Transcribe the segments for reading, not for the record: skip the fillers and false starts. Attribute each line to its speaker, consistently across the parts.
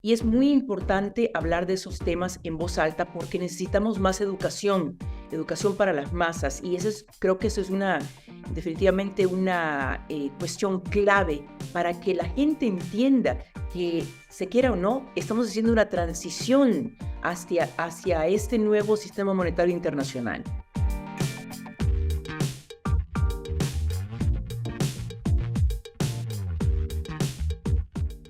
Speaker 1: Y es muy importante hablar de esos temas en voz alta porque necesitamos más educación, educación para las masas. Y creo que eso es definitivamente una cuestión clave para que la gente entienda que, se quiera o no, estamos haciendo una transición hacia este nuevo sistema monetario internacional.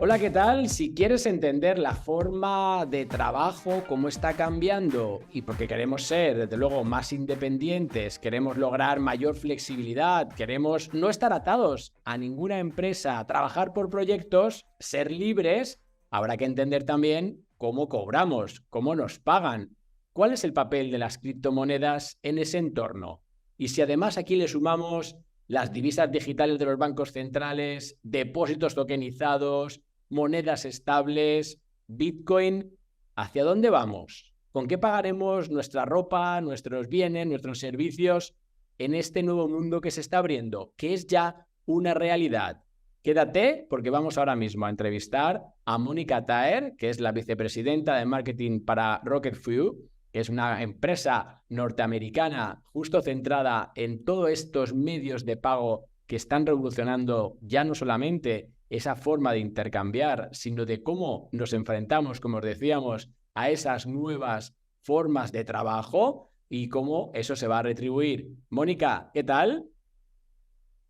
Speaker 2: Hola, ¿qué tal? Si quieres entender la forma de trabajo, cómo está cambiando y porque queremos ser, desde luego, más independientes, queremos lograr mayor flexibilidad, queremos no estar atados a ninguna empresa, trabajar por proyectos, ser libres, habrá que entender también cómo cobramos, cómo nos pagan, cuál es el papel de las criptomonedas en ese entorno. Y si además aquí le sumamos las divisas digitales de los bancos centrales, depósitos tokenizados, monedas estables, Bitcoin, ¿hacia dónde vamos? ¿Con qué pagaremos nuestra ropa, nuestros bienes, nuestros servicios en este nuevo mundo que se está abriendo, que es ya una realidad? Quédate porque vamos ahora mismo a entrevistar a Mónica Taer, que es la vicepresidenta de marketing para Rocket Fuel, que es una empresa norteamericana justo centrada en todos estos medios de pago que están revolucionando ya no solamente esa forma de intercambiar, sino de cómo nos enfrentamos, como os decíamos, a esas nuevas formas de trabajo y cómo eso se va a retribuir. Mónica, ¿qué tal?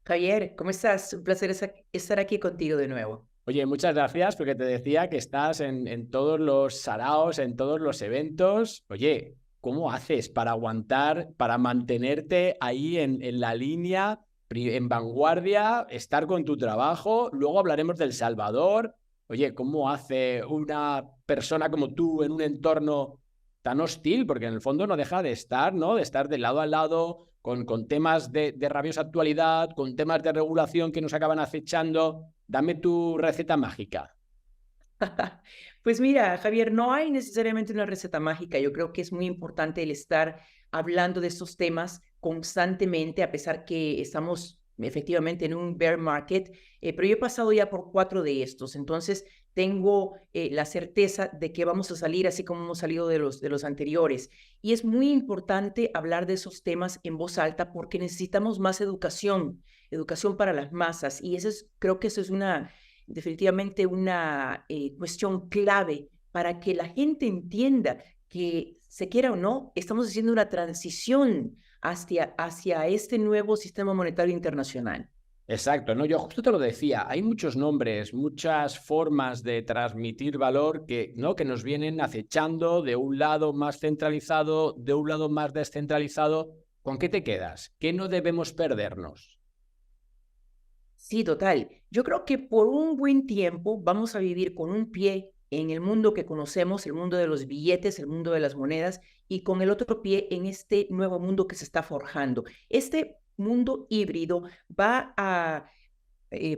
Speaker 1: Javier, ¿cómo estás? Un placer estar aquí contigo de nuevo.
Speaker 2: Oye, muchas gracias porque te decía que estás en todos los saraos, en todos los eventos. Oye, ¿cómo haces para aguantar, para mantenerte ahí en la línea, en vanguardia, estar con tu trabajo? Luego hablaremos del Salvador. Oye, ¿cómo hace una persona como tú en un entorno tan hostil? Porque en el fondo no deja de estar, ¿no? De estar de lado a lado con temas de rabiosa actualidad, con temas de regulación que nos acaban acechando. Dame tu receta mágica.
Speaker 1: Pues mira, Javier, no hay necesariamente una receta mágica. Yo creo que es muy importante el estar hablando de estos temas constantemente, a pesar que estamos efectivamente en un bear market, pero yo he pasado ya por 4 de estos, entonces tengo la certeza de que vamos a salir así como hemos salido de los anteriores. Y es muy importante hablar de esos temas en voz alta porque necesitamos más educación, educación para las masas. Y creo que eso es definitivamente una cuestión clave para que la gente entienda que, se quiera o no, estamos haciendo una transición hacia este nuevo sistema monetario internacional.
Speaker 2: Exacto, ¿no? Yo justo te lo decía, hay muchos nombres, muchas formas de transmitir valor que, ¿no? que nos vienen acechando de un lado más centralizado, de un lado más descentralizado. ¿Con qué te quedas? ¿Qué no debemos perdernos?
Speaker 1: Sí, total. Yo creo que por un buen tiempo vamos a vivir con un pie en el mundo que conocemos, el mundo de los billetes, el mundo de las monedas, y con el otro pie en este nuevo mundo que se está forjando. Este mundo híbrido va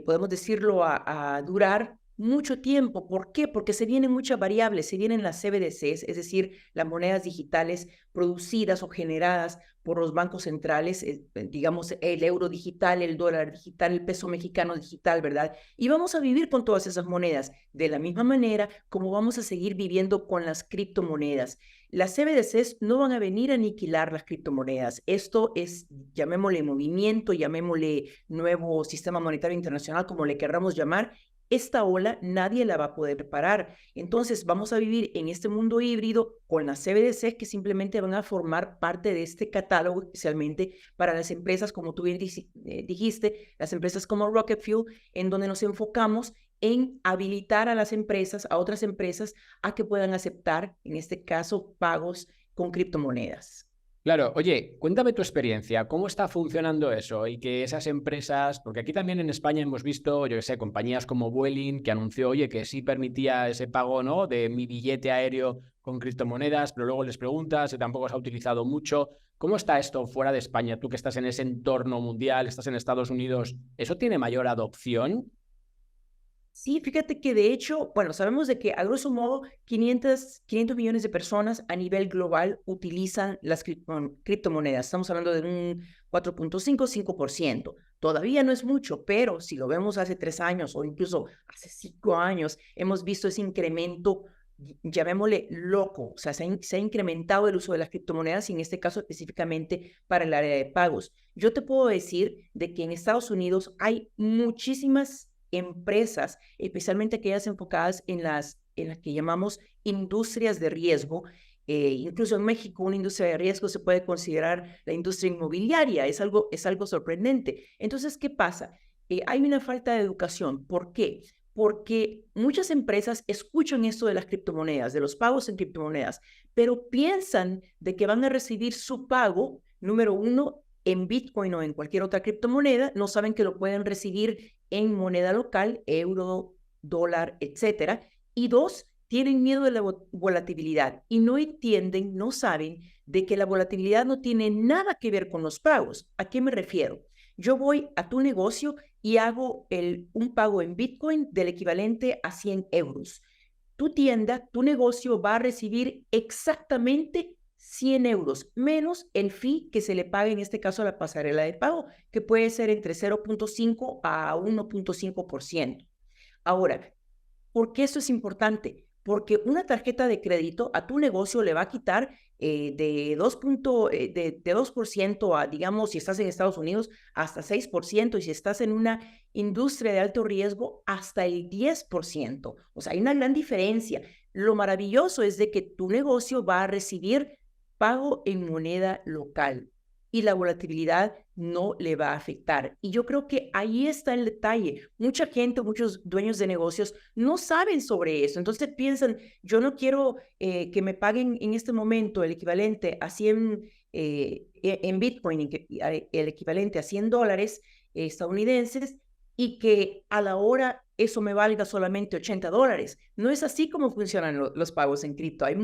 Speaker 1: podemos decirlo, a durar mucho tiempo. ¿Por qué? Porque se vienen muchas variables, se vienen las CBDCs, es decir, las monedas digitales producidas o generadas por los bancos centrales, digamos, el euro digital, el dólar digital, el peso mexicano digital, ¿verdad? Y vamos a vivir con todas esas monedas de la misma manera como vamos a seguir viviendo con las criptomonedas. Las CBDCs no van a venir a aniquilar las criptomonedas. Esto es, llamémosle movimiento, llamémosle nuevo sistema monetario internacional, como le querramos llamar. Esta ola nadie la va a poder parar. Entonces vamos a vivir en este mundo híbrido con las CBDC que simplemente van a formar parte de este catálogo, especialmente para las empresas, como tú bien dijiste, las empresas como Rocket Fuel, en donde nos enfocamos en habilitar a las empresas, a otras empresas, a que puedan aceptar, en este caso, pagos con criptomonedas.
Speaker 2: Claro, oye, cuéntame tu experiencia, ¿cómo está funcionando eso? Y que esas empresas, porque aquí también en España hemos visto, yo qué sé, compañías como Vueling que anunció, oye, que sí permitía ese pago, ¿no? De mi billete aéreo con criptomonedas, pero luego les preguntas si tampoco se ha utilizado mucho. ¿Cómo está esto fuera de España? Tú que estás en ese entorno mundial, estás en Estados Unidos, ¿eso tiene mayor adopción?
Speaker 1: Sí, fíjate que de hecho, bueno, sabemos de que a grosso modo 500 millones de personas a nivel global utilizan las criptomonedas. Estamos hablando de un 4,5%. Todavía no es mucho, pero si lo vemos hace 3 años o incluso hace 5 años, hemos visto ese incremento, llamémosle loco. O sea, se ha incrementado el uso de las criptomonedas y en este caso específicamente para el área de pagos. Yo te puedo decir de que en Estados Unidos hay muchísimas empresas, especialmente aquellas enfocadas en las que llamamos industrias de riesgo. Incluso en México, una industria de riesgo se puede considerar la industria inmobiliaria. Es algo sorprendente. Entonces, ¿qué pasa? Hay una falta de educación. ¿Por qué? Porque muchas empresas escuchan esto de las criptomonedas, de los pagos en criptomonedas, pero piensan de que van a recibir su pago, número uno, en Bitcoin o en cualquier otra criptomoneda, no saben que lo pueden recibir en moneda local, euro, dólar, etcétera. Y dos, tienen miedo de la volatilidad y no entienden, no saben de que la volatilidad no tiene nada que ver con los pagos. ¿A qué me refiero? Yo voy a tu negocio y hago un pago en Bitcoin del equivalente a 100 euros. Tu tienda, tu negocio va a recibir exactamente 100 euros, menos el fee que se le paga en este caso a la pasarela de pago, que puede ser entre 0,5 a 1,5%. Ahora, ¿por qué esto es importante? Porque una tarjeta de crédito a tu negocio le va a quitar de 2% a, digamos, si estás en Estados Unidos, hasta 6%, y si estás en una industria de alto riesgo, hasta el 10%. O sea, hay una gran diferencia. Lo maravilloso es de que tu negocio va a recibir pago en moneda local y la volatilidad no le va a afectar. Y yo creo que ahí está el detalle. Mucha gente, muchos dueños de negocios no saben sobre eso. Entonces piensan, yo no quiero que me paguen en este momento el equivalente a 100 en Bitcoin, el equivalente a $100 estadounidenses, y que a la hora eso me valga solamente $80. No es así como funcionan los pagos en cripto. Hay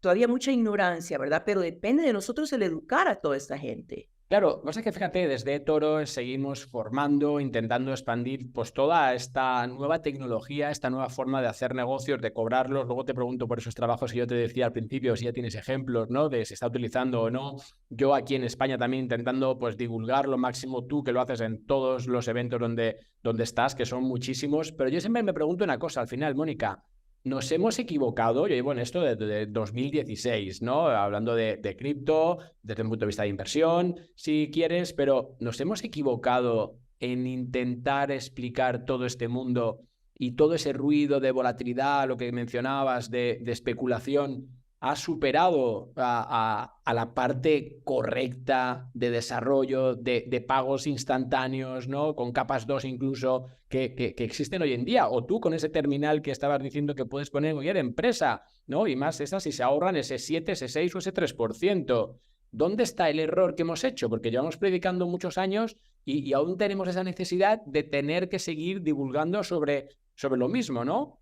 Speaker 1: todavía mucha ignorancia, ¿verdad? Pero depende de nosotros el educar a toda esta gente.
Speaker 2: Claro, pasa que fíjate, desde Toro seguimos formando, intentando expandir pues toda esta nueva tecnología, esta nueva forma de hacer negocios, de cobrarlos. Luego te pregunto por esos trabajos que yo te decía al principio, si ya tienes ejemplos, ¿no? De si está utilizando o no. Yo aquí en España también intentando pues divulgar lo máximo, tú que lo haces en todos los eventos donde estás, que son muchísimos. Pero yo siempre me pregunto una cosa al final, Mónica. Nos hemos equivocado, yo llevo en esto desde 2016, ¿no? Hablando de cripto, desde un punto de vista de inversión, si quieres, pero nos hemos equivocado en intentar explicar todo este mundo y todo ese ruido de volatilidad, lo que mencionabas, de especulación, ha superado a la parte correcta de desarrollo, de pagos instantáneos, ¿no? Con capas 2 incluso, que existen hoy en día. O tú con ese terminal que estabas diciendo que puedes poner en cualquier empresa, ¿no? Y más esas si se ahorran ese 7, ese 6 o ese 3%. ¿Dónde está el error que hemos hecho? Porque llevamos predicando muchos años y aún tenemos esa necesidad de tener que seguir divulgando sobre lo mismo, ¿no?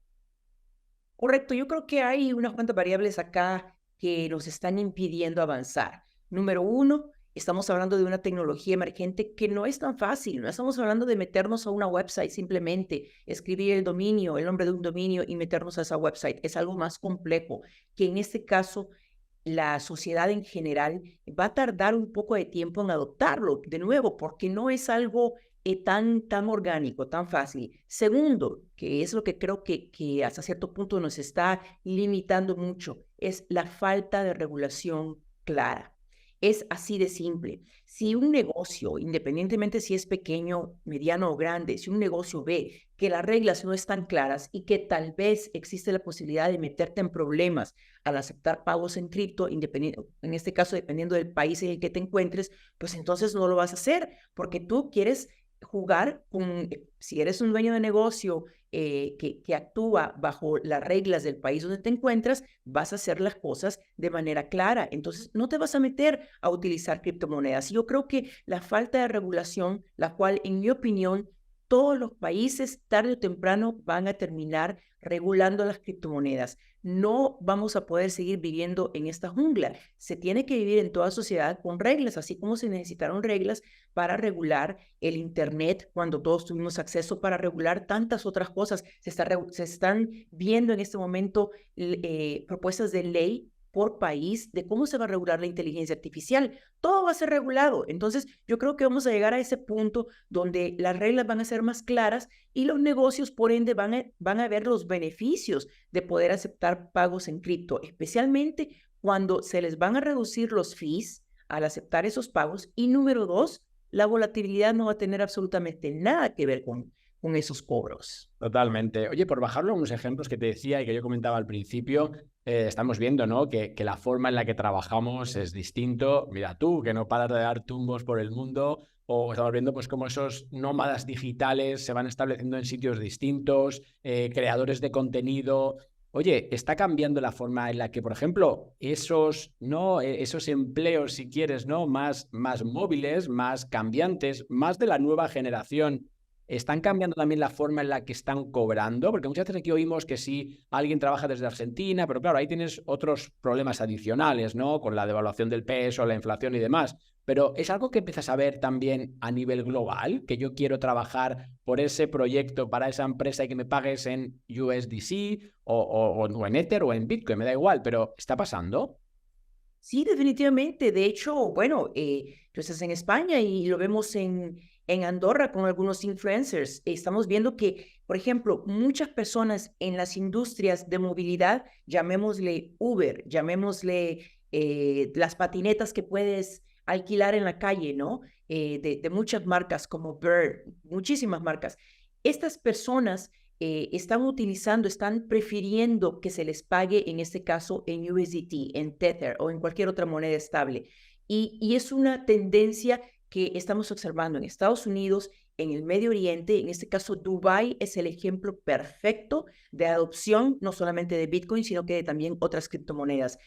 Speaker 1: Correcto, yo creo que hay unas cuantas variables acá que nos están impidiendo avanzar. Número uno, estamos hablando de una tecnología emergente que no es tan fácil. No estamos hablando de meternos a una website, simplemente escribir el dominio, el nombre de un dominio y meternos a esa website. Es algo más complejo, que en este caso la sociedad en general va a tardar un poco de tiempo en adoptarlo, de nuevo, porque no es algo tan orgánico, tan fácil. Segundo, que es lo que creo que hasta cierto punto nos está limitando mucho, es la falta de regulación clara. Es así de simple. Si un negocio, independientemente si es pequeño, mediano o grande, si un negocio ve que las reglas no están claras y que tal vez existe la posibilidad de meterte en problemas al aceptar pagos en cripto, en este caso dependiendo del país en el que te encuentres, pues entonces no lo vas a hacer porque tú quieres jugar si eres un dueño de negocio que actúa bajo las reglas del país donde te encuentras, vas a hacer las cosas de manera clara. Entonces, no te vas a meter a utilizar criptomonedas. Yo creo que la falta de regulación, la cual, en mi opinión, todos los países tarde o temprano van a terminar regulando las criptomonedas. No vamos a poder seguir viviendo en esta jungla. Se tiene que vivir en toda sociedad con reglas, así como se necesitaron reglas para regular el Internet cuando todos tuvimos acceso, para regular tantas otras cosas. Se están viendo en este momento propuestas de ley por país de cómo se va a regular la inteligencia artificial. Todo va a ser regulado. Entonces, yo creo que vamos a llegar a ese punto donde las reglas van a ser más claras y los negocios, por ende, van a ver los beneficios de poder aceptar pagos en cripto, especialmente cuando se les van a reducir los fees al aceptar esos pagos. Y número dos, la volatilidad no va a tener absolutamente nada que ver con esos cobros.
Speaker 2: Totalmente. Oye, por bajarlo a unos ejemplos que te decía y que yo comentaba al principio, estamos viendo, ¿no? Que la forma en la que trabajamos es distinto. Mira tú, que no paras de dar tumbos por el mundo, o estamos viendo pues cómo esos nómadas digitales se van estableciendo en sitios distintos, creadores de contenido. Oye, está cambiando la forma en la que, por ejemplo, esos, ¿no? Esos empleos, si quieres, ¿no? Más móviles, más cambiantes, más de la nueva generación. ¿Están cambiando también la forma en la que están cobrando? Porque muchas veces aquí oímos que sí, alguien trabaja desde Argentina, pero claro, ahí tienes otros problemas adicionales, ¿no? Con la devaluación del peso, la inflación y demás. Pero ¿es algo que empiezas a ver también a nivel global? Que yo quiero trabajar por ese proyecto para esa empresa y que me pagues en USDC o en Ether o en Bitcoin, me da igual, pero ¿está pasando?
Speaker 1: Sí, definitivamente. De hecho, bueno, tú estás en España y lo vemos en Andorra con algunos influencers. Estamos viendo que, por ejemplo, muchas personas en las industrias de movilidad, llamémosle Uber, llamémosle las patinetas que puedes alquilar en la calle, ¿no? De muchas marcas como Bird, muchísimas marcas. Estas personas están prefiriendo que se les pague, en este caso, en USDT, en Tether o en cualquier otra moneda estable. Y es una tendencia que estamos observando en Estados Unidos, en el Medio Oriente. En este caso, Dubái es el ejemplo perfecto de adopción, no solamente de Bitcoin, sino que de también otras criptomonedas.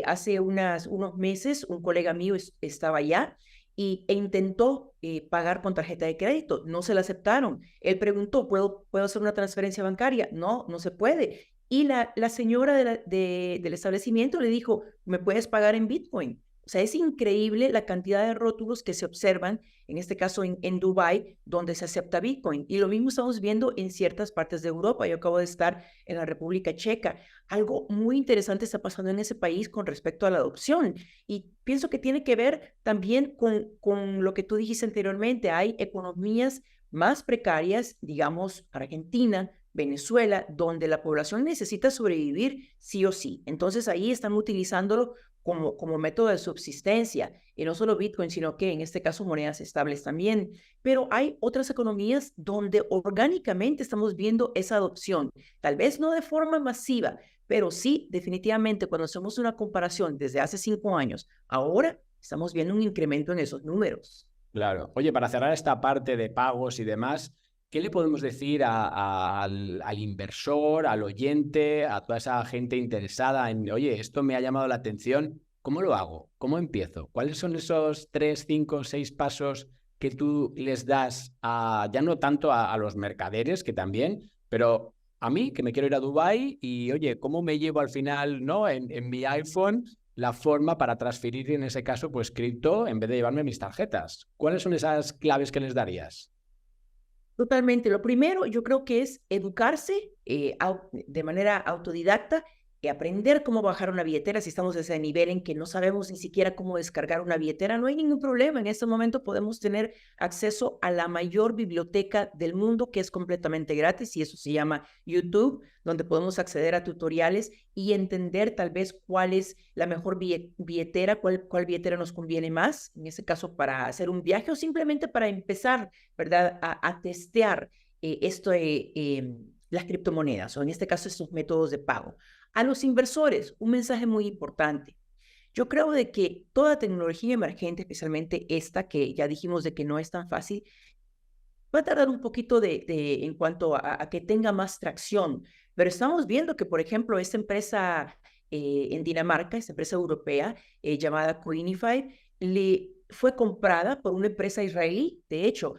Speaker 1: Hace unos meses, un colega mío estaba allá e intentó pagar con tarjeta de crédito. No se la aceptaron. Él preguntó, ¿puedo hacer una transferencia bancaria? No, no se puede. Y la señora del establecimiento le dijo, ¿me puedes pagar en Bitcoin? O sea, es increíble la cantidad de rótulos que se observan, en este caso en Dubái, donde se acepta Bitcoin. Y lo mismo estamos viendo en ciertas partes de Europa. Yo acabo de estar en la República Checa. Algo muy interesante está pasando en ese país con respecto a la adopción. Y pienso que tiene que ver también con lo que tú dijiste anteriormente. Hay economías más precarias, digamos, Argentina, Venezuela, donde la población necesita sobrevivir sí o sí. Entonces ahí están utilizándolo como método de subsistencia, y no solo Bitcoin, sino que en este caso monedas estables también. Pero hay otras economías donde orgánicamente estamos viendo esa adopción, tal vez no de forma masiva, pero sí definitivamente cuando hacemos una comparación desde hace 5 años, ahora estamos viendo un incremento en esos números.
Speaker 2: Claro. Oye, para cerrar esta parte de pagos y demás, ¿qué le podemos decir al inversor, al oyente, a toda esa gente interesada en, oye, esto me ha llamado la atención, ¿cómo lo hago? ¿Cómo empiezo? ¿Cuáles son esos 3, 5, 6 pasos que tú les das ya no tanto a los mercaderes, que también, pero a mí, que me quiero ir a Dubái y, oye, ¿cómo me llevo al final, ¿no? En mi iPhone la forma para transferir, en ese caso, pues cripto en vez de llevarme mis tarjetas? ¿Cuáles son esas claves que les darías?
Speaker 1: Totalmente. Lo primero, yo creo que es educarse de manera autodidacta y aprender cómo bajar una billetera. Si estamos a ese nivel en que no sabemos ni siquiera cómo descargar una billetera, no hay ningún problema. En este momento podemos tener acceso a la mayor biblioteca del mundo, que es completamente gratis, y eso se llama YouTube, donde podemos acceder a tutoriales y entender tal vez cuál es la mejor billetera, cuál billetera nos conviene más, en este caso para hacer un viaje o simplemente para empezar, ¿verdad? A testear las criptomonedas, o en este caso estos métodos de pago. A los inversores, un mensaje muy importante. Yo creo de que toda tecnología emergente, especialmente esta que ya dijimos de que no es tan fácil, va a tardar un poquito en cuanto a que tenga más tracción, pero estamos viendo que, por ejemplo, esta empresa en Dinamarca, esta empresa europea llamada Coinify, fue comprada por una empresa israelí. De hecho,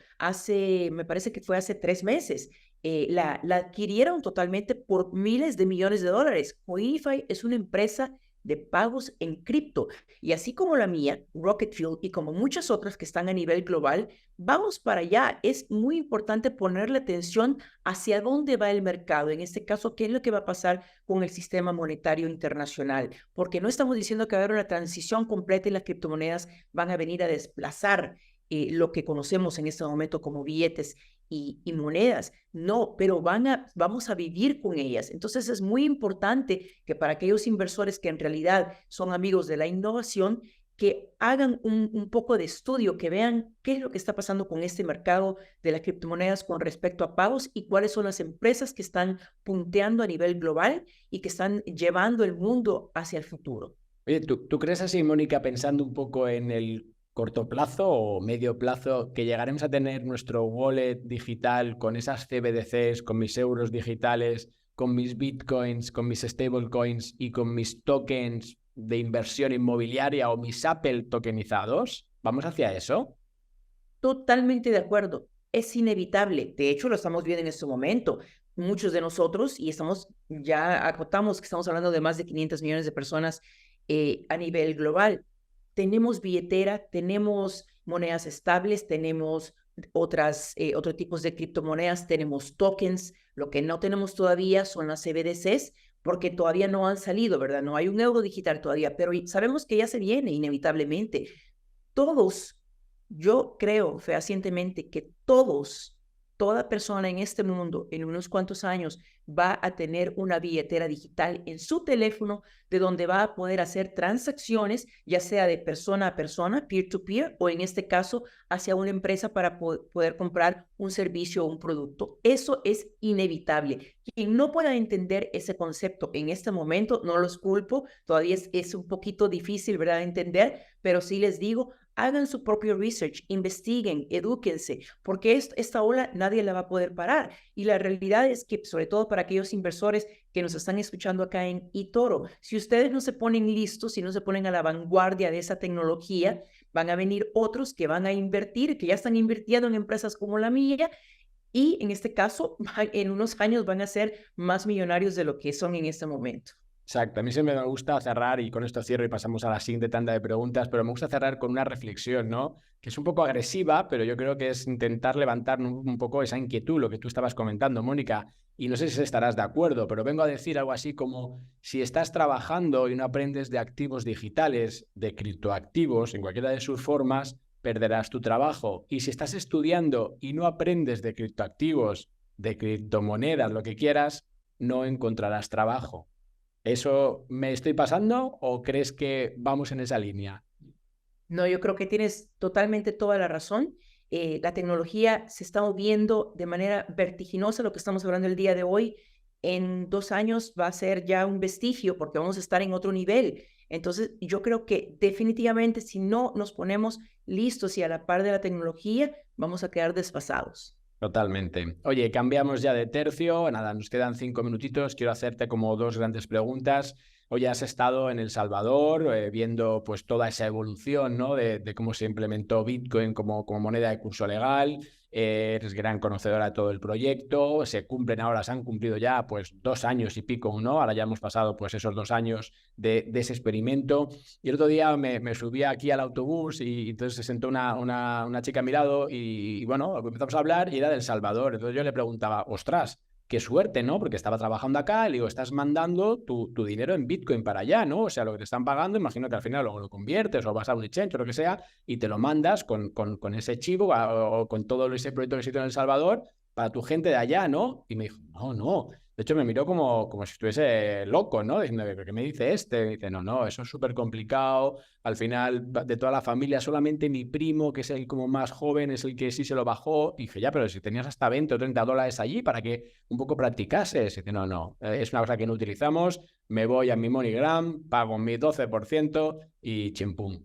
Speaker 1: me parece que fue hace 3 meses. La adquirieron totalmente por miles de millones de dólares. Coinify es una empresa de pagos en cripto. Y así como la mía, Rocket Fuel, y como muchas otras que están a nivel global, vamos para allá. Es muy importante ponerle atención hacia dónde va el mercado. En este caso, qué es lo que va a pasar con el sistema monetario internacional. Porque no estamos diciendo que va a haber una transición completa y las criptomonedas van a venir a desplazar lo que conocemos en este momento como billetes y monedas. No, pero vamos a vivir con ellas. Entonces es muy importante que para aquellos inversores que en realidad son amigos de la innovación, que hagan un poco de estudio, que vean qué es lo que está pasando con este mercado de las criptomonedas con respecto a pagos y cuáles son las empresas que están punteando a nivel global y que están llevando el mundo hacia el futuro.
Speaker 2: Oye, ¿tú crees así, Mónica, pensando un poco en el corto plazo o medio plazo, que llegaremos a tener nuestro wallet digital con esas CBDCs, con mis euros digitales, con mis bitcoins, con mis stablecoins y con mis tokens de inversión inmobiliaria o mis Apple tokenizados? ¿Vamos hacia eso?
Speaker 1: Totalmente de acuerdo. Es inevitable. De hecho, lo estamos viendo en este momento. Muchos de nosotros, y ya acotamos que estamos hablando de más de 500 millones de personas a nivel global. Tenemos billetera, tenemos monedas estables, tenemos otros tipos de criptomonedas, tenemos tokens. Lo que no tenemos todavía son las CBDCs, porque todavía no han salido, ¿verdad? No hay un euro digital todavía, pero sabemos que ya se viene inevitablemente. Todos, yo creo fehacientemente que toda persona en este mundo en unos cuantos años va a tener una billetera digital en su teléfono de donde va a poder hacer transacciones, ya sea de persona a persona, peer-to-peer, o en este caso hacia una empresa para poder comprar un servicio o un producto. Eso es inevitable. Quien no pueda entender ese concepto en este momento, no los culpo, todavía es un poquito difícil, ¿verdad?, de entender, pero sí les digo, hagan su propio research, investiguen, edúquense, porque esta ola nadie la va a poder parar. Y la realidad es que, sobre todo para aquellos inversores que nos están escuchando acá en eToro, si ustedes no se ponen listos, si no se ponen a la vanguardia de esa tecnología, van a venir otros que van a invertir, que ya están invirtiendo en empresas como la mía, y en este caso, en unos años van a ser más millonarios de lo que son en este momento.
Speaker 2: Exacto, a mí siempre me gusta cerrar, y con esto cierro y pasamos a la siguiente tanda de preguntas, pero me gusta cerrar con una reflexión, ¿no? Que es un poco agresiva, pero yo creo que es intentar levantar un poco esa inquietud, lo que tú estabas comentando, Mónica, y no sé si estarás de acuerdo, pero vengo a decir algo así como: si estás trabajando y no aprendes de activos digitales, de criptoactivos, en cualquiera de sus formas, perderás tu trabajo. Y si estás estudiando y no aprendes de criptoactivos, de criptomonedas, lo que quieras, no encontrarás trabajo. ¿Eso me estoy pasando o crees que vamos en esa línea?
Speaker 1: No, yo creo que tienes totalmente toda la razón. La tecnología se está moviendo de manera vertiginosa. Lo que estamos hablando el día de hoy, en 2 años va a ser ya un vestigio porque vamos a estar en otro nivel. Entonces, yo creo que definitivamente si no nos ponemos listos y a la par de la tecnología, vamos a quedar desfasados.
Speaker 2: Totalmente. Oye, cambiamos ya de tercio. Nada, nos quedan 5 minutitos. Quiero hacerte como dos grandes preguntas. Hoy has estado en El Salvador viendo pues toda esa evolución, ¿no? de cómo se implementó Bitcoin como moneda de curso legal. Eres gran conocedora de todo el proyecto. Se han cumplido ya pues 2 años y pico, ¿no? Ahora ya hemos pasado pues esos 2 años de ese experimento. Y el otro día me subí aquí al autobús y entonces se sentó una chica a mi lado y bueno, empezamos a hablar y era del Salvador. Entonces yo le preguntaba: ostras, qué suerte, ¿no? Porque estaba trabajando acá, le digo, estás mandando tu dinero en Bitcoin para allá, ¿no? O sea, lo que te están pagando, imagino que al final luego lo conviertes o vas a un exchange o lo que sea y te lo mandas con ese chivo o con todo ese proyecto que existe en El Salvador para tu gente de allá, ¿no? Y me dijo: no, no. De hecho, me miró como si estuviese loco, ¿no? Diciendo: ¿qué me dice este? Me dice: no, no, eso es súper complicado. Al final, de toda la familia, solamente mi primo, que es el como más joven, es el que sí se lo bajó. Y dije: ya, pero si tenías hasta 20 o 30 dólares allí para que un poco practicases. Y dice: no, no, es una cosa que no utilizamos. Me voy a mi MoneyGram, pago mi 12% y chimpum.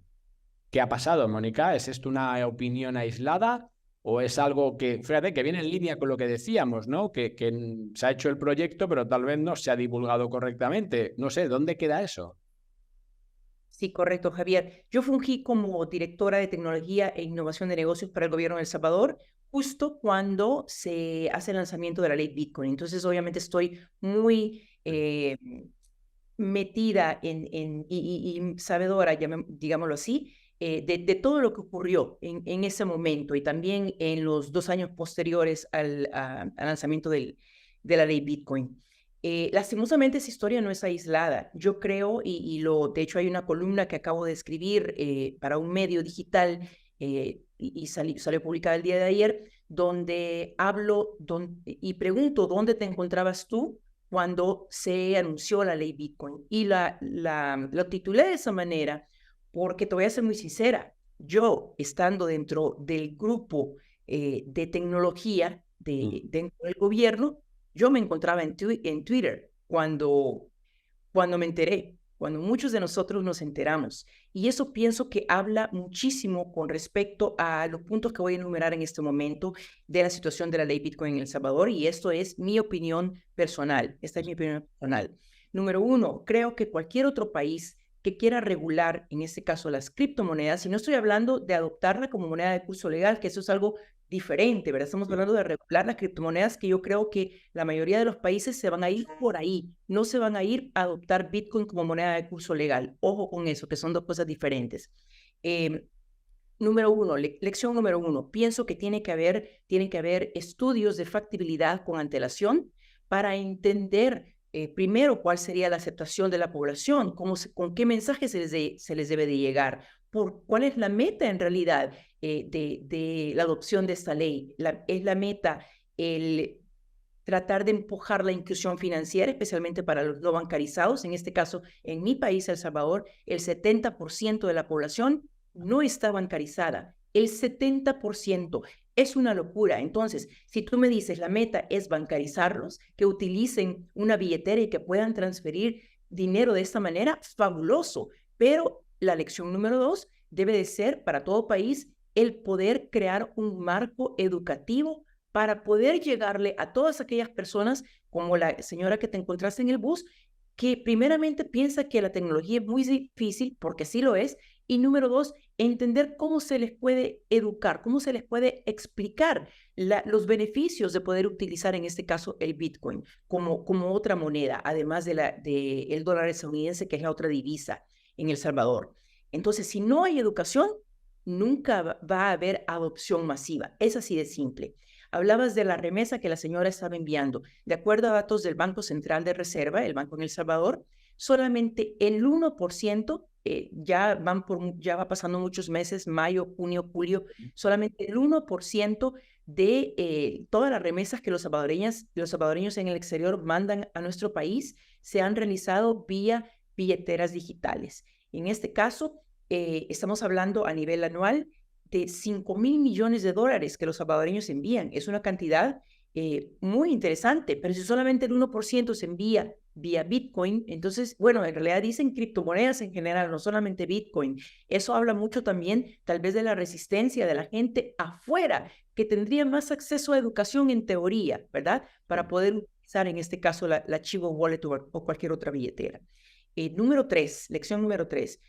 Speaker 2: ¿Qué ha pasado, Mónica? ¿Es esto una opinión aislada? ¿O es algo que, fíjate, que viene en línea con lo que decíamos, ¿no? Que se ha hecho el proyecto, pero tal vez no se ha divulgado correctamente? No sé, ¿dónde queda eso?
Speaker 1: Sí, correcto, Javier. Yo fungí como directora de tecnología e innovación de negocios para el gobierno de El Salvador, justo cuando se hace el lanzamiento de la ley Bitcoin. Entonces, obviamente, estoy muy metida y sabedora, digámoslo así, de todo lo que ocurrió en ese momento y también en los 2 años posteriores al lanzamiento de la ley Bitcoin. Lastimosamente esa historia no es aislada. Yo creo, de hecho hay una columna que acabo de escribir para un medio digital y salió publicada el día de ayer, donde hablo y pregunto dónde te encontrabas tú cuando se anunció la ley Bitcoin. Y lo titulé de esa manera porque te voy a ser muy sincera. Yo, estando dentro del grupo de tecnología dentro del gobierno, yo me encontraba en Twitter cuando me enteré, cuando muchos de nosotros nos enteramos. Y eso pienso que habla muchísimo con respecto a los puntos que voy a enumerar en este momento de la situación de la ley Bitcoin en El Salvador. Y esto es mi opinión personal. Esta es mi opinión personal. Número uno, creo que cualquier otro país que quiera regular, en este caso, las criptomonedas, y no estoy hablando de adoptarla como moneda de curso legal, que eso es algo diferente, ¿verdad? Estamos hablando de regular las criptomonedas, que yo creo que la mayoría de los países se van a ir por ahí, no se van a ir a adoptar Bitcoin como moneda de curso legal. Ojo con eso, que son dos cosas diferentes. Número uno, lección número uno, pienso que tiene que haber estudios de factibilidad con antelación para entender primero cuál sería la aceptación de la población, con qué mensaje se les debe de llegar, cuál es la meta en realidad de la adopción de esta ley. Es la meta el tratar de empujar la inclusión financiera, especialmente para los no bancarizados. En este caso, en mi país, El Salvador, el 70% de la población no está bancarizada. El 70%. Es una locura. Entonces, si tú me dices la meta es bancarizarlos, que utilicen una billetera y que puedan transferir dinero de esta manera, fabuloso. Pero la lección número 2 debe de ser para todo país el poder crear un marco educativo para poder llegarle a todas aquellas personas, como la señora que te encontraste en el bus, que primeramente piensa que la tecnología es muy difícil, porque sí lo es, y número 2, entender cómo se les puede educar, cómo se les puede explicar los beneficios de poder utilizar, en este caso, el Bitcoin como otra moneda, además del dólar estadounidense, que es la otra divisa en El Salvador. Entonces, si no hay educación, nunca va a haber adopción masiva. Es así de simple. Hablabas de la remesa que la señora estaba enviando. De acuerdo a datos del Banco Central de Reserva, el banco en El Salvador, solamente el 1%, ya va pasando muchos meses, mayo, junio, julio, solamente el 1% de todas las remesas que los salvadoreños en el exterior mandan a nuestro país se han realizado vía billeteras digitales. En este caso, estamos hablando a nivel anual de 5,000 millones de dólares que los salvadoreños envían. Es una cantidad muy interesante, pero si solamente el 1% se envía vía Bitcoin, entonces, bueno, en realidad dicen criptomonedas en general, no solamente Bitcoin. Eso habla mucho también, tal vez, de la resistencia de la gente afuera, que tendría más acceso a educación en teoría, ¿verdad? Para poder utilizar, en este caso, la Chivo Wallet o cualquier otra billetera. Lección número 3.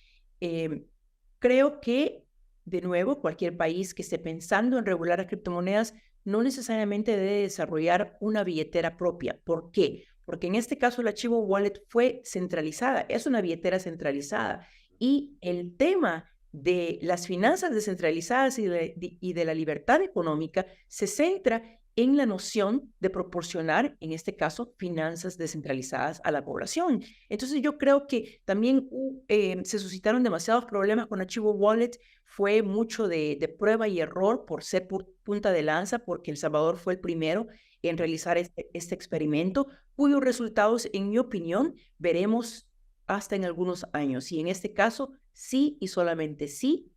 Speaker 1: Creo que, de nuevo, cualquier país que esté pensando en regular las criptomonedas no necesariamente debe desarrollar una billetera propia. ¿Por qué? Porque en este caso la Chivo Wallet fue centralizada, es una billetera centralizada. Y el tema de las finanzas descentralizadas y de la libertad económica se centra en la noción de proporcionar, en este caso, finanzas descentralizadas a la población. Entonces yo creo que también se suscitaron demasiados problemas con Archivo Wallet. Fue mucho de prueba y error por ser punta de lanza, porque El Salvador fue el primero en realizar este experimento, cuyos resultados, en mi opinión, veremos hasta en algunos años. Y en este caso, sí y solamente sí,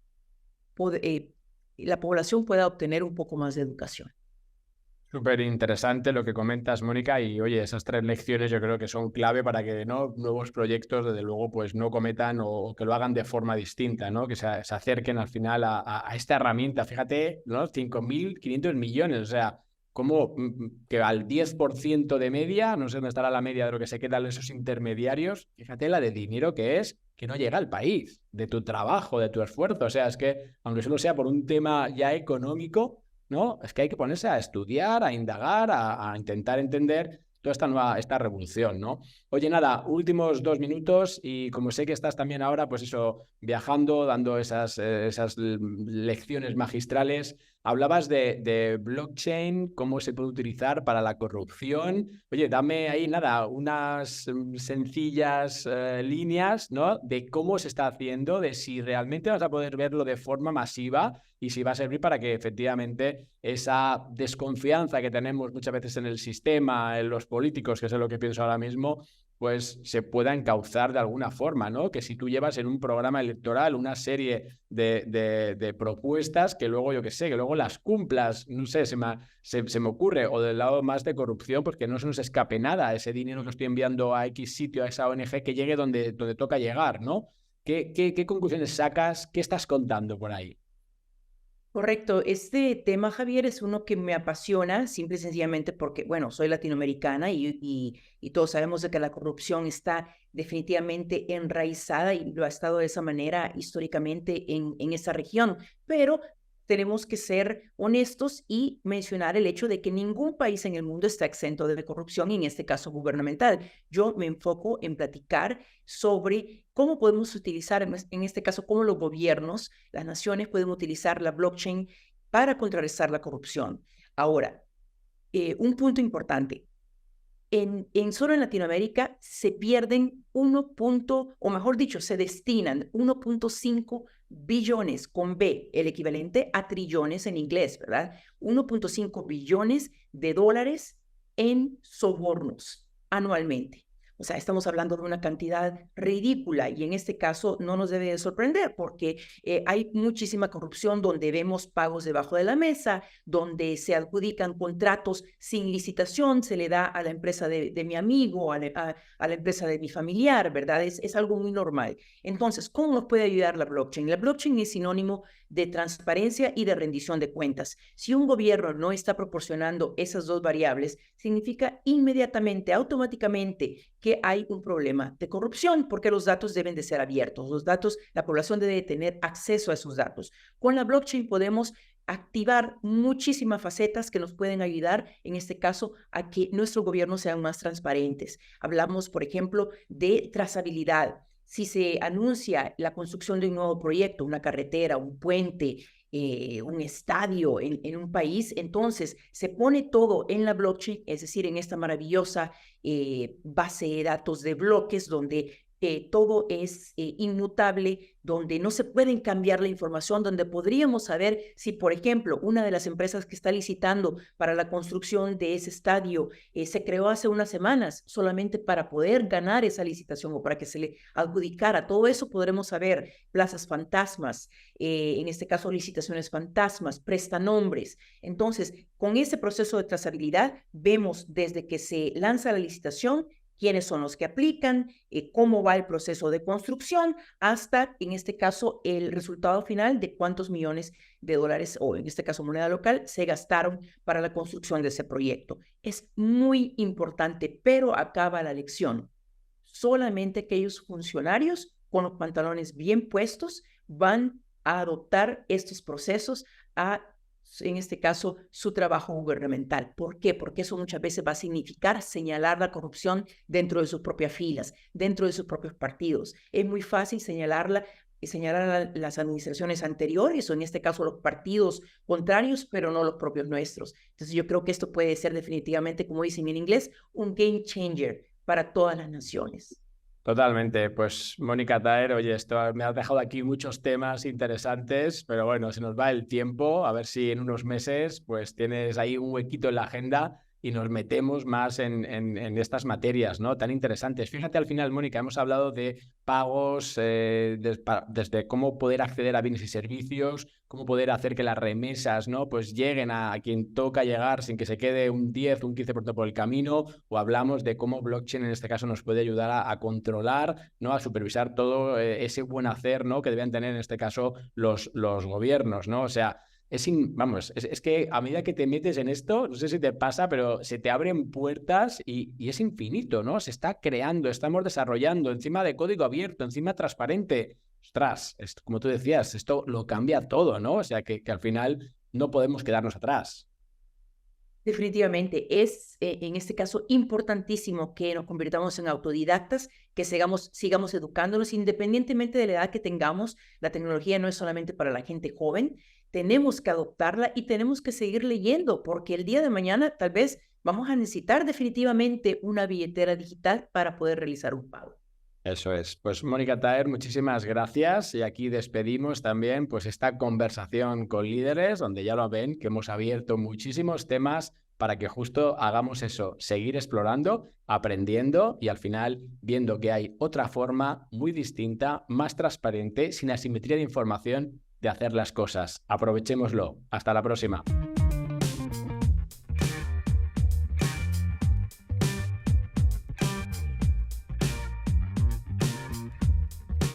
Speaker 1: la población pueda obtener un poco más de educación.
Speaker 2: Súper interesante lo que comentas, Mónica, y oye, esas 3 lecciones yo creo que son clave para que nuevos proyectos, desde luego, pues no cometan o que lo hagan de forma distinta, ¿no? Que se acerquen al final a esta herramienta. Fíjate, ¿no? 5.500 millones, o sea, como que al 10% de media, no sé dónde estará la media de lo que se quedan esos intermediarios, fíjate la de dinero que es que no llega al país, de tu trabajo, de tu esfuerzo. O sea, es que, aunque solo sea por un tema ya económico, ¿no? Es que hay que ponerse a estudiar, a indagar, a intentar entender toda esta revolución, ¿no? Oye, nada, últimos 2 minutos y como sé que estás también ahora, pues eso, viajando, dando esas lecciones magistrales, hablabas de blockchain, cómo se puede utilizar para la corrupción. Oye, dame ahí, nada, unas sencillas líneas, ¿no? De cómo se está haciendo, de si realmente vas a poder verlo de forma masiva y si va a servir para que efectivamente esa desconfianza que tenemos muchas veces en el sistema, en los políticos, que es lo que pienso ahora mismo, pues se pueda encauzar de alguna forma, ¿no? Que si tú llevas en un programa electoral una serie de propuestas que luego, yo qué sé, que luego las cumplas, no sé, se me ocurre, o del lado más de corrupción, pues que no se nos escape nada, ese dinero que estoy enviando a X sitio, a esa ONG, que llegue donde toca llegar, ¿no? ¿Qué conclusiones sacas? ¿Qué estás contando por ahí?
Speaker 1: Correcto. Este tema, Javier, es uno que me apasiona, simple y sencillamente porque, bueno, soy latinoamericana y todos sabemos de que la corrupción está definitivamente enraizada y lo ha estado de esa manera históricamente en esta región. Pero tenemos que ser honestos y mencionar el hecho de que ningún país en el mundo está exento de corrupción, en este caso gubernamental. Yo me enfoco en platicar sobre cómo podemos utilizar, en este caso, cómo los gobiernos, las naciones pueden utilizar la blockchain para contrarrestar la corrupción. Ahora, un punto importante. Solo en Latinoamérica se pierden o mejor dicho, se destinan 1.5 billones con B, el equivalente a trillones en inglés, ¿verdad? 1.5 billones de dólares en sobornos anualmente. O sea, estamos hablando de una cantidad ridícula y en este caso no nos debe de sorprender porque hay muchísima corrupción donde vemos pagos debajo de la mesa, donde se adjudican contratos sin licitación, se le da a la empresa de mi amigo, a la empresa de mi familiar, ¿verdad? Es algo muy normal. Entonces, ¿cómo nos puede ayudar la blockchain? La blockchain es sinónimo de transparencia y de rendición de cuentas. Si un gobierno no está proporcionando esas dos variables, significa inmediatamente, automáticamente, que hay un problema de corrupción, porque los datos deben de ser abiertos. Los datos, la población debe tener acceso a esos datos. Con la blockchain podemos activar muchísimas facetas que nos pueden ayudar, en este caso, a que nuestros gobiernos sean más transparentes. Hablamos, por ejemplo, de trazabilidad. Si se anuncia la construcción de un nuevo proyecto, una carretera, un puente, un estadio en un país, entonces se pone todo en la blockchain, es decir, en esta maravillosa base de datos de bloques donde todo es inmutable, donde no se pueden cambiar la información, donde podríamos saber si, por ejemplo, una de las empresas que está licitando para la construcción de ese estadio se creó hace unas semanas solamente para poder ganar esa licitación o para que se le adjudicara. Todo eso podremos saber, plazas fantasmas, en este caso licitaciones fantasmas, prestanombres. Entonces, con ese proceso de trazabilidad, vemos desde que se lanza la licitación quiénes son los que aplican, cómo va el proceso de construcción, hasta, en este caso, el resultado final de cuántos millones de dólares, o en este caso moneda local, se gastaron para la construcción de ese proyecto. Es muy importante, pero acaba la lección. Solamente aquellos funcionarios con los pantalones bien puestos van a adoptar estos procesos en este caso, su trabajo gubernamental. ¿Por qué? Porque eso muchas veces va a significar señalar la corrupción dentro de sus propias filas, dentro de sus propios partidos. Es muy fácil señalar a las administraciones anteriores o en este caso los partidos contrarios, pero no los propios nuestros. Entonces yo creo que esto puede ser definitivamente, como dicen en inglés, un game changer para todas las naciones.
Speaker 2: Totalmente, pues Mónica Taer, oye, esto me has dejado aquí muchos temas interesantes, pero bueno, se nos va el tiempo, a ver si en unos meses pues tienes ahí un huequito en la agenda y nos metemos más en estas materias, ¿no? Tan interesantes. Fíjate al final, Mónica, hemos hablado de pagos, desde cómo poder acceder a bienes y servicios, cómo poder hacer que las remesas, ¿no? Pues lleguen a quien toca llegar sin que se quede un 10, un 15% por el camino, o hablamos de cómo blockchain en este caso nos puede ayudar a controlar, ¿no? A supervisar todo ese buen hacer, ¿no? Que deben tener en este caso los gobiernos, ¿no? O sea, Vamos, es que a medida que te metes en esto, no sé si te pasa, pero se te abren puertas y es infinito, ¿no? Se está creando, estamos desarrollando, encima de código abierto, encima transparente. Ostras, como tú decías, esto lo cambia todo, ¿no? O sea, que al final no podemos quedarnos atrás.
Speaker 1: Definitivamente es, en este caso, importantísimo que nos convirtamos en autodidactas, que sigamos educándonos independientemente de la edad que tengamos. La tecnología no es solamente para la gente joven, tenemos que adoptarla y tenemos que seguir leyendo, porque el día de mañana tal vez vamos a necesitar definitivamente una billetera digital para poder realizar un pago.
Speaker 2: Eso es. Pues Mónica Taer, muchísimas gracias. Y aquí despedimos también pues esta conversación con líderes, donde ya lo ven, que hemos abierto muchísimos temas para que justo hagamos eso, seguir explorando, aprendiendo y al final viendo que hay otra forma muy distinta, más transparente, sin asimetría de información de hacer las cosas. Aprovechémoslo. Hasta la próxima.